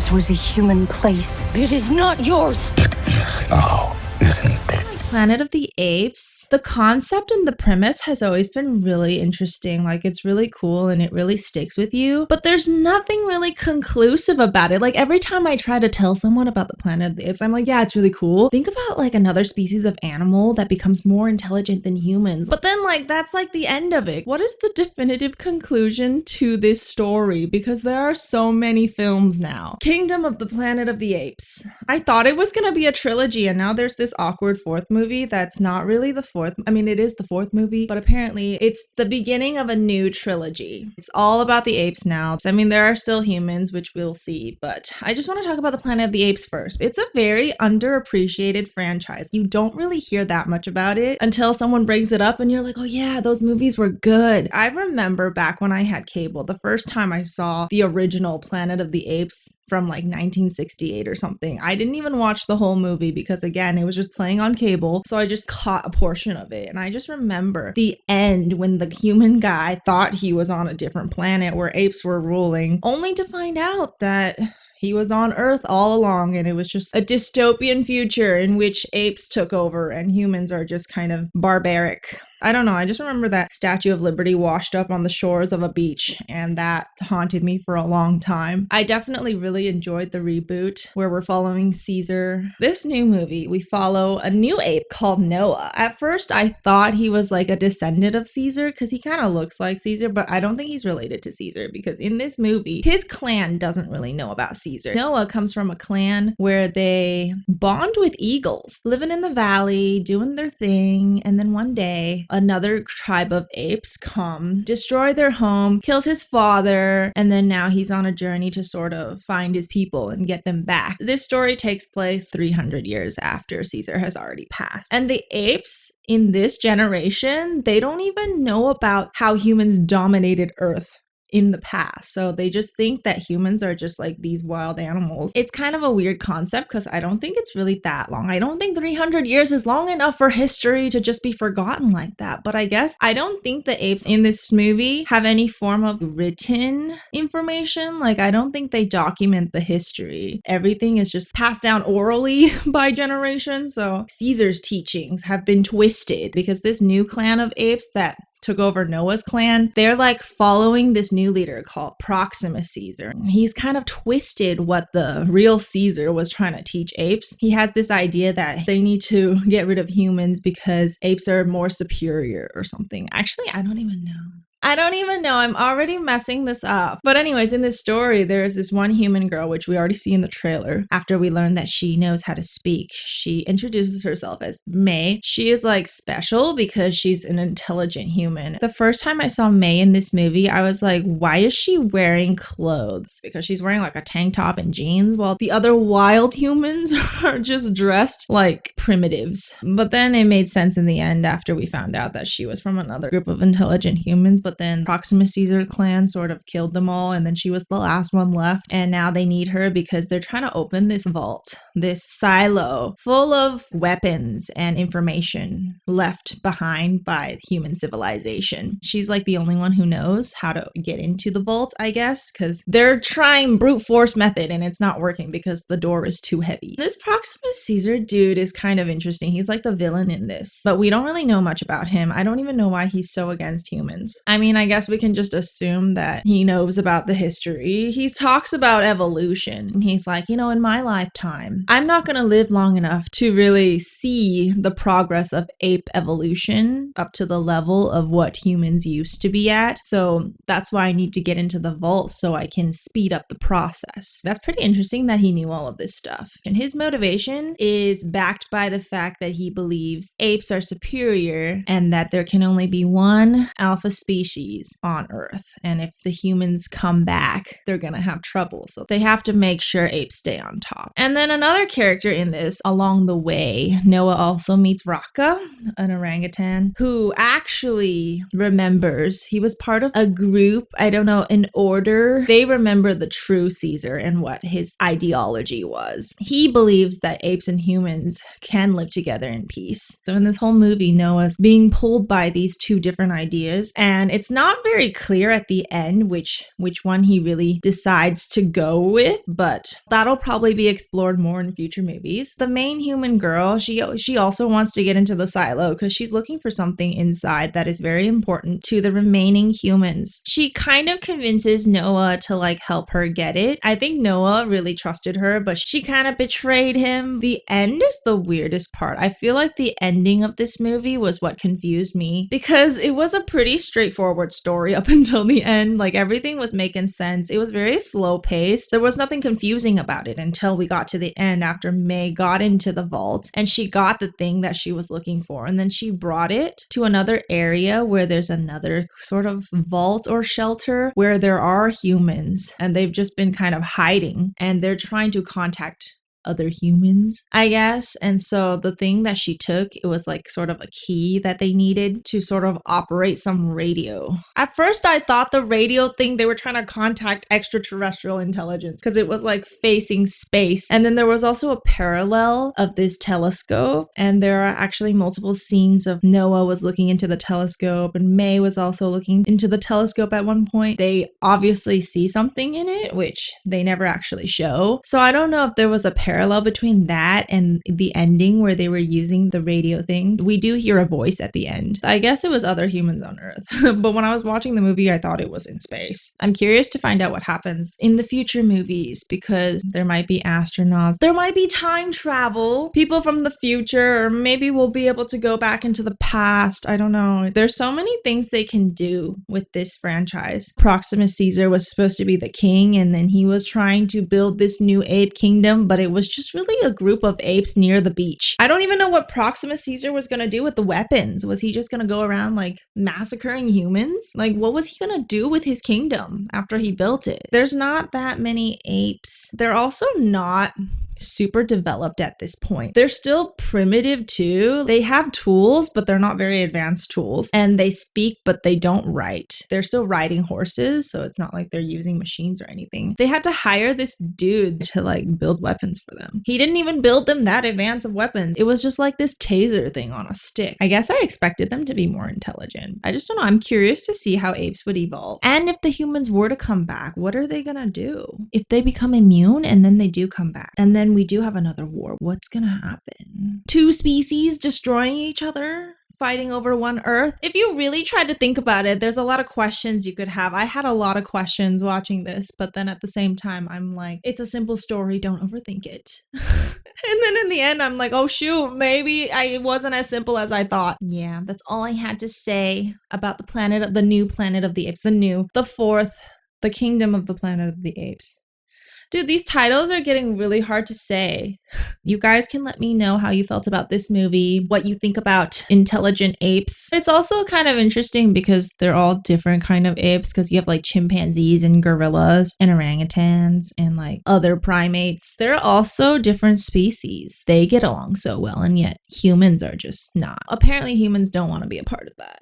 This was a human place. It is not yours. It is now, isn't it? Planet of the Apes, the concept and the premise has always been really interesting. Like, it's really cool and it really sticks with you, but there's nothing really conclusive about it. Like, every time I try to tell someone about the Planet of the Apes, I'm like, yeah, it's really cool. Think about like another species of animal that becomes more intelligent than humans. But then like, that's like the end of it. What is the definitive conclusion to this story? Because there are so many films now. Kingdom of the Planet of the Apes. I thought it was gonna be a trilogy, and now there's this awkward fourth movie that's not really the fourth. I mean, it is the fourth movie, but apparently it's the beginning of a new trilogy. It's all about the apes now. I mean, there are still humans, which we'll see, but I just want to talk about the Planet of the Apes first. It's a very underappreciated franchise. You don't really hear that much about it until someone brings it up and you're like, oh yeah, those movies were good. I remember back when I had cable, the first time I saw the original Planet of the Apes from like 1968 or something. I didn't even watch the whole movie because, again, it was just playing on cable. So I just caught a portion of it. And I just remember the end when the human guy thought he was on a different planet where apes were ruling, only to find out that he was on Earth all along, and it was just a dystopian future in which apes took over and humans are just kind of barbaric. I don't know. I just remember that Statue of Liberty washed up on the shores of a beach, and that haunted me for a long time. I definitely really enjoyed the reboot where we're following Caesar. This new movie, we follow a new ape called Noah. At first, I thought he was like a descendant of Caesar because he kind of looks like Caesar, but I don't think he's related to Caesar because in this movie, his clan doesn't really know about Caesar. Noah comes from a clan where they bond with eagles, living in the valley, doing their thing, and then one day, another tribe of apes come, destroy their home, kills his father, and then now he's on a journey to sort of find his people and get them back. This story takes place 300 years after Caesar has already passed. And the apes in this generation, they don't even know about how humans dominated Earth in the past. So they just think that humans are just like these wild animals. It's kind of a weird concept because I don't think it's really that long. I don't think 300 years is long enough for history to just be forgotten like that. But I guess I don't think the apes in this movie have any form of written information. Like, I don't think they document the history. Everything is just passed down orally by generation. So Caesar's teachings have been twisted because this new clan of apes that took over Noah's clan, they're like following this new leader called Proximus Caesar. He's kind of twisted what the real Caesar was trying to teach apes. He has this idea that they need to get rid of humans because apes are more superior or something. Actually, I don't even know. I'm already messing this up. But anyways, in this story, there is this one human girl, which we already see in the trailer. After we learn that she knows how to speak, she introduces herself as May. She is like special because she's an intelligent human. The first time I saw May in this movie, I was like, why is she wearing clothes? Because she's wearing like a tank top and jeans while the other wild humans are just dressed like primitives. But then it made sense in the end after we found out that she was from another group of intelligent humans. But then Proximus Caesar clan sort of killed them all, and then she was the last one left, and now they need her because they're trying to open this vault, this silo full of weapons and information left behind by human civilization. She's like the only one who knows how to get into the vault, I guess, because they're trying brute force method and it's not working because the door is too heavy. This Proximus Caesar dude is kind of interesting. He's like the villain in this, but we don't really know much about him. I don't even know why he's so against humans. I mean, I guess we can just assume that he knows about the history. He talks about evolution, and he's like, in my lifetime, I'm not going to live long enough to really see the progress of ape evolution up to the level of what humans used to be at. So that's why I need to get into the vault so I can speed up the process. That's pretty interesting that he knew all of this stuff. And his motivation is backed by the fact that he believes apes are superior and that there can only be one alpha species on Earth. And if the humans come back, they're gonna have trouble. So they have to make sure apes stay on top. And then another character in this, along the way, Noah also meets Raka, an orangutan, who actually remembers he was part of a group, I don't know, an order. They remember the true Caesar and what his ideology was. He believes that apes and humans can live together in peace. So in this whole movie, Noah's being pulled by these two different ideas, and it's It's not very clear at the end which one he really decides to go with, but that'll probably be explored more in future movies. The main human girl, she also wants to get into the silo because she's looking for something inside that is very important to the remaining humans. She kind of convinces Noah to like help her get it. I think Noah really trusted her, but she kind of betrayed him. The end is the weirdest part. I feel like the ending of this movie was what confused me because it was a pretty straightforward story up until the end. Like everything was making sense. It was very slow paced. There was nothing confusing about it until we got to the end after May got into the vault and she got the thing that she was looking for. And then she brought it to another area where there's another sort of vault or shelter where there are humans and they've just been kind of hiding and they're trying to contact other humans, I guess. And so the thing that she took, it was like sort of a key that they needed to sort of operate some radio. At first I thought the radio thing, they were trying to contact extraterrestrial intelligence because it was like facing space. And then there was also a parallel of this telescope, and there are actually multiple scenes of Noah was looking into the telescope and May was also looking into the telescope at one point. They obviously see something in it, which they never actually show. So I don't know if there was a parallel between that and the ending where they were using the radio thing. We do hear a voice at the end. I guess it was other humans on Earth. But when I was watching the movie, I thought it was in space. I'm curious to find out what happens in the future movies because there might be astronauts. There might be time travel. People from the future, or maybe we'll be able to go back into the past. I don't know. There's so many things they can do with this franchise. Proximus Caesar was supposed to be the king, and then he was trying to build this new ape kingdom, but it was just really a group of apes near the beach. I don't even know what Proximus Caesar was going to do with the weapons. Was he just going to go around like massacring humans? Like what was he going to do with his kingdom after he built it? There's not that many apes. They're also not super developed at this point. They're still primitive too. They have tools, but they're not very advanced tools. And they speak, but they don't write. They're still riding horses, so it's not like they're using machines or anything. They had to hire this dude to like build weapons for them. He didn't even build them that advanced of weapons. It was just like this taser thing on a stick. I guess I expected them to be more intelligent. I just don't know. I'm curious to see how apes would evolve. And if the humans were to come back, what are they gonna do? If they become immune and then they do come back, and then we do have another war, what's gonna happen? Two species destroying each other? Fighting over one Earth? If you really try to think about it, there's a lot of questions you could have. I had a lot of questions watching this, but then at the same time, I'm like, it's a simple story, don't overthink it. And then in the end, I'm like, oh shoot, maybe it wasn't as simple as I thought. Yeah, that's all I had to say about the new Planet of the Apes, the fourth, the Kingdom of the Planet of the Apes. Dude, these titles are getting really hard to say. You guys can let me know how you felt about this movie, what you think about intelligent apes. It's also kind of interesting because they're all different kind of apes because you have like chimpanzees and gorillas and orangutans and like other primates. They're also different species. They get along so well, and yet humans are just not. Apparently humans don't want to be a part of that.